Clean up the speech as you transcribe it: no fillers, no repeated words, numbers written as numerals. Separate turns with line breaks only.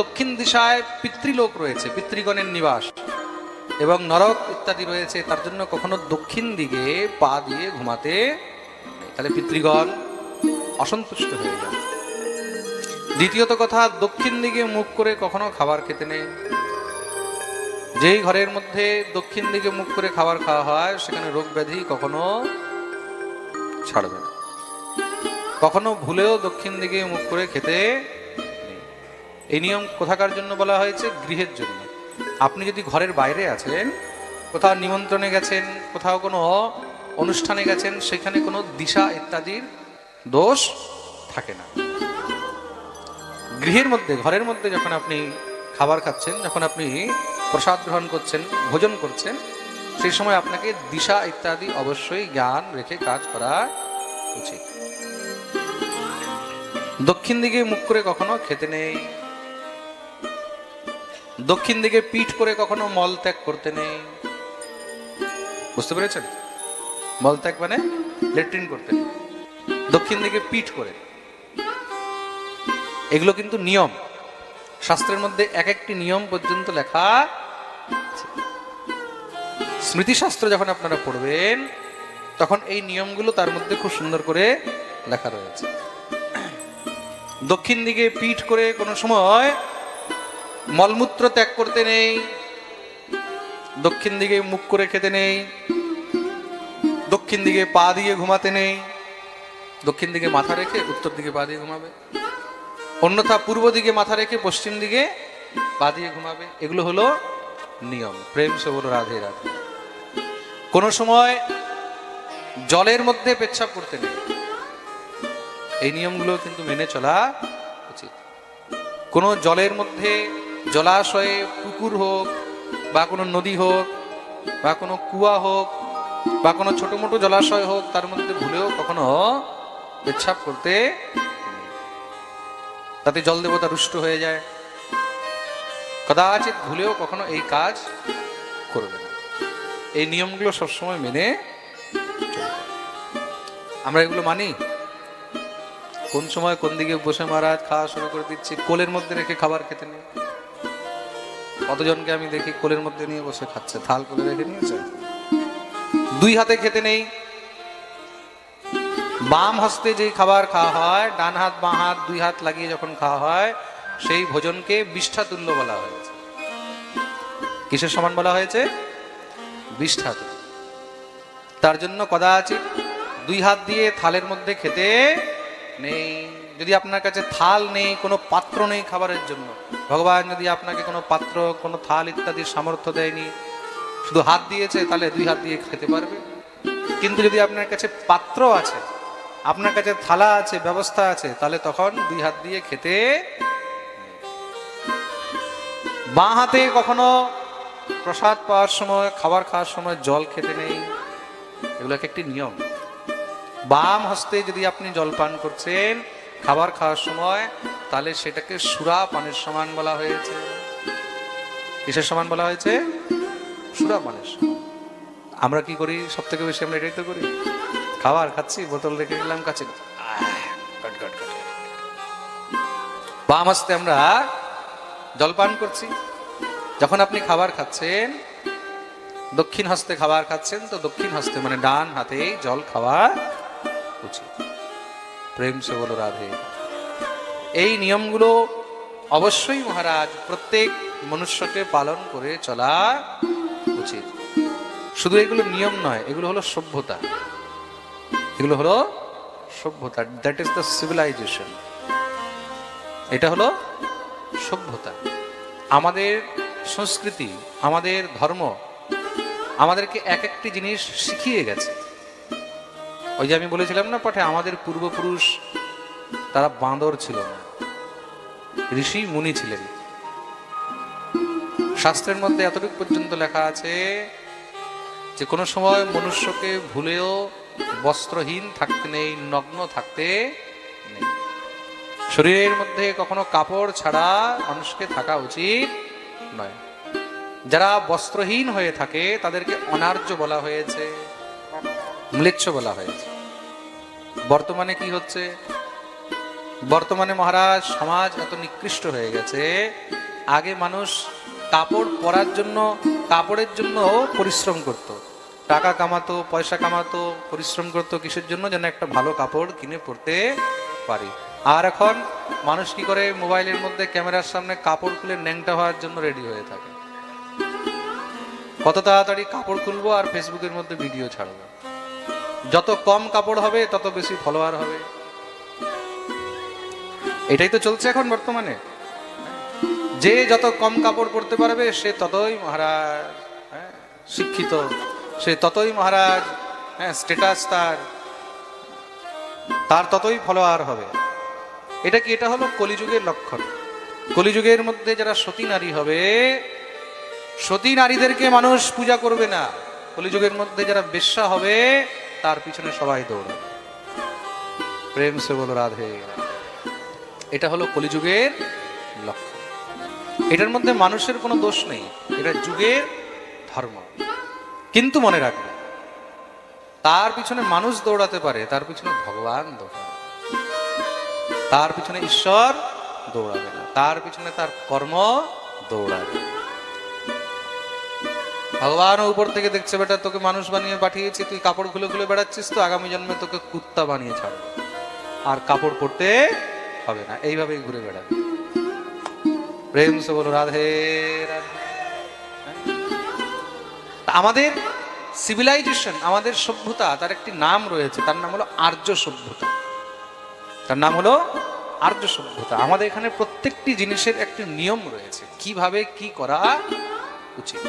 দক্ষিণ দিশায় পিতৃলোক রয়েছে, পিতৃগণের নিবাস এবং নরক ইত্যাদি রয়েছে, তার জন্য কখনো দক্ষিণ দিকে পা দিয়ে ঘুমাতে নেই, তাহলে পিতৃগণ অসন্তুষ্ট হয়ে যাবে। দ্বিতীয়ত কথা, দক্ষিণ দিকে মুখ করে কখনো খাবার খেতে নেই। যেই ঘরের মধ্যে দক্ষিণ দিকে মুখ করে খাবার খাওয়া হয় সেখানে রোগ ব্যাধি কখনো ছাড়বে না। কখনো ভুলেও দক্ষিণ দিকে মুখ করে খেতে নেই। এই নিয়ম কোথাকার জন্য বলা হয়েছে? গৃহের জন্য। আপনি যদি ঘরের বাইরে আছেন, কোথাও নিমন্ত্রণে গেছেন, কোথাও কোনো অনুষ্ঠানে গেছেন, সেখানে কোনো দিশা ইত্যাদির দোষ থাকে না। গৃহের মধ্যে, ঘরের মধ্যে যখন আপনি খাবার খাচ্ছেন, যখন আপনি প্রসাদ গ্রহণ করছেন, ভোজন করছেন, সেই সময় আপনাকে দিশা ইত্যাদি অবশ্যই জ্ঞান রেখে কাজ করা উচিত। দক্ষিণ দিকে মুখ করে কখনো খেতে নেই। দক্ষিণ দিকে পিঠ করে কখনো মল ত্যাগ করতে নেই। বুঝতে পেরেছেন? মল ত্যাগ মানে লেট্রিন করতে নেই, দক্ষিণ দিকে পিঠ করে। এগুলো কিন্তু নিয়ম, শাস্ত্রের মধ্যে এক একটি নিয়ম পর্যন্ত লেখা। স্মৃতিশাস্ত্র যখন আপনারা পড়বেন তখন এই নিয়মগুলো তার মধ্যে খুব সুন্দর করে লেখা রয়েছে। দক্ষিণ দিকে পিঠ করে কোনো সময় মলমূত্র ত্যাগ করতে নেই। দক্ষিণ দিকে মুখ করে খেতে নেই। দক্ষিণ দিকে পা দিয়ে ঘুমাতে নেই। দক্ষিণ দিকে মাথা রেখে উত্তর দিকে পা দিয়ে ঘুমাবে, অন্যথা পূর্ব দিকে মাথা রেখে পশ্চিম দিকে পা দিয়ে ঘুমাবে। এগুলো হলো নিয়ম। প্রেম সে বলো রাধে রাধে। কোনো সময় জলের মধ্যে পেচ্ছাপ করতে নেই। এই নিয়মগুলো কিন্তু মেনে চলা উচিত। কোনো জলের মধ্যে, জলাশয়ে, পুকুর হোক বা কোনো নদী হোক বা কোনো কুয়া হোক বা কোনো ছোট মোটো জলাশয় হোক, তার মধ্যে ভুলেও কখনো পেচ্ছাপ করতে, তাতে জল দেবতা রুষ্ট হয়ে যায়। কদাচিৎ ভুলেও কখনো এই কাজ করবে না। এই নিয়মগুলো সবসময় মেনে চলবে। আমরা এগুলো মানি। কোন সময় কোন দিকে বসে মহারাজ খাওয়া শুরু করে দিচ্ছি, কোলের মধ্যে রেখে খাবার খেতে নেই। কতজনকে আমি দেখি কোলের মধ্যে নিয়ে বসে খাচ্ছে, থাল কোলে রেখে নিয়েছে। দুই হাতে খেতে নেই। বাম হস্তে যে খাবার খাওয়া হয়, ডান হাত বাঁ হাত দুই হাত লাগিয়ে যখন খাওয়া হয়, সেই ভোজনকে বিষ্ঠা তুল্য বলা হয়েছে। কিসের সমান বলা হয়েছে? বিষ্ঠা তুল্য। তার জন্য কদাচিৎ দুই হাত দিয়ে থালের মধ্যে খেতে নেই। যদি আপনার কাছে থাল নেই, কোনো পাত্র নেই খাবারের জন্য, ভগবান যদি আপনাকে কোনো পাত্র, কোনো থাল ইত্যাদির সামর্থ্য দেয়নি, শুধু হাত দিয়েছে, তাহলে দুই হাত দিয়ে খেতে পারবে। কিন্তু যদি আপনার কাছে পাত্র আছে, আপনার কাছে থালা আছে, ব্যবস্থা আছে, তাহলে তখন দুই হাত দিয়ে খেতে। বাঁ হাতে কখনো প্রসাদ পাওয়ার সময়, খাবার খাওয়ার সময় জল খেতে নেই। এগুলো একটি নিয়ম। বাম হস্তে যদি আপনি জল পান করছেন খাবার খাওয়ার সময়, তাহলে সেটাকে সুরা পানের সমান বলা হয়েছে। কিসের সমান বলা হয়েছে? সুরা পানের সমান। আমরা কি করি সব থেকে বেশি? আমরা এটাই তো করি। খাবার খাচ্ছি, বোতল রেখে গেলাম কাছে, বাম হস্তে আমরা জলপান করছি। যখন আপনি খাবার খাচ্ছেন, দক্ষিণ হস্তে খাবার খাচ্ছেন, তো দক্ষিণ হস্তে মানে ডান হাতে জল খাওয়া উচিত। প্রেম সে বলো রাধে। এই নিয়মগুলো অবশ্যই মহারাজ প্রত্যেক মনুষ্যকে পালন করে চলা উচিত। শুধু এগুলো নিয়ম নয়, এগুলো হলো সভ্যতা। এগুলো হলো সভ্যতা। That is the civilization. এটা হলো সভ্যতা। আমাদের সংস্কৃতি, আমাদের ধর্ম আমাদেরকে এক একটি জিনিস শিখিয়ে গেছে। ওই যে আমি বলেছিলাম না পাঠে, আমাদের পূর্বপুরুষ তারা বাঁদর ছিল না, ঋষি মুনি ছিলেন। শাস্ত্রের মধ্যে এতটুকু পর্যন্ত লেখা আছে যে কোনো সময় মনুষ্যকে ভুলেও বস্ত্রহীন থাকতে নেই, নগ্ন থাকতে নেই। শরীরের মধ্যে কখনো কাপড় ছাড়া মানুষকে থাকা উচিত নয়। যারা বস্ত্রহীন হয়ে থাকে তাদেরকে অনার্য বলা হয়েছে, ম্লেচ্ছ বলা হয়েছে। বর্তমানে কি হচ্ছে? বর্তমানে মহারাজ সমাজ এত নিকৃষ্ট হয়ে গেছে, আগে মানুষ কাপড় পরার জন্য, কাপড়ের জন্য পরিশ্রম করত, টাকা কামাতো, পয়সা কামাতো, পরিশ্রম করতো কিসের জন্য? যেন একটা ভালো কাপড় কিনে পরতে পারি। আর এখন মানুষ কি করে? মোবাইলের মধ্যে ক্যামেরার সামনে কাপড় খুলে ন্যাংটা হওয়ার জন্য রেডি হয়ে থাকে। কত তাড়াতাড়ি কাপড় খুলবো আর ফেসবুকের মধ্যে ভিডিও ছাড়বো। যত কম কাপড় হবে তত বেশি ফলোয়ার হবে। এটাই তো চলছে এখন বর্তমানে। যে যত কম কাপড় পরতে পারবে সে ততই মহারাজ শিক্ষিত, সে ততই মহারাজ স্ট্যাটাস, তার ততই ফলোয়ার হবে। এটা কি? এটা হলো কলিযুগের লক্ষণ। কলিযুগের মধ্যে যারা সতী নারী হবে, সতী নারীদেরকে মানুষ পূজা করবে না। কলিযুগের মধ্যে যারা বেশ্যা হবে তার পিছনে সবাই দৌড়াবে। প্রেম সে বলো রাধে। এটা হলো কলিযুগের লক্ষণ। এটার মধ্যে মানুষের কোনো দোষ নেই, এটা যুগের ধর্ম। কিন্তু মনে রাখবে, তার পিছনে মানুষ দৌড়াতে পারে, তার পিছনে ভগবান দৌড়াবে, তার পিছনে ঈশ্বর দৌড়াবে না, তার পিছনে তার কর্ম দৌড়াবে। ভগবান উপর থেকে দেখছে, বেটা তোকে মানুষ বানিয়ে পাঠিয়েছি, তুই কাপড় খুলে খুলে বেড়াচ্ছিস, তো আগামী জন্মে তোকে কুত্তা বানিয়ে ছাড়বে, আর কাপড় পরতে হবে না, এইভাবেই ঘুরে বেড়াবে। প্রেম সে বলো রাধে রাধে। আমাদের সিভিলাইজেশন, আমাদের সভ্যতা, তার একটি নাম রয়েছে, তার নাম হলো আর্য সভ্যতা। তার নাম হলো আর্য সভ্যতা। আমাদের এখানে প্রত্যেকটি জিনিসের একটি নিয়ম রয়েছে, কিভাবে কি করা উচিত।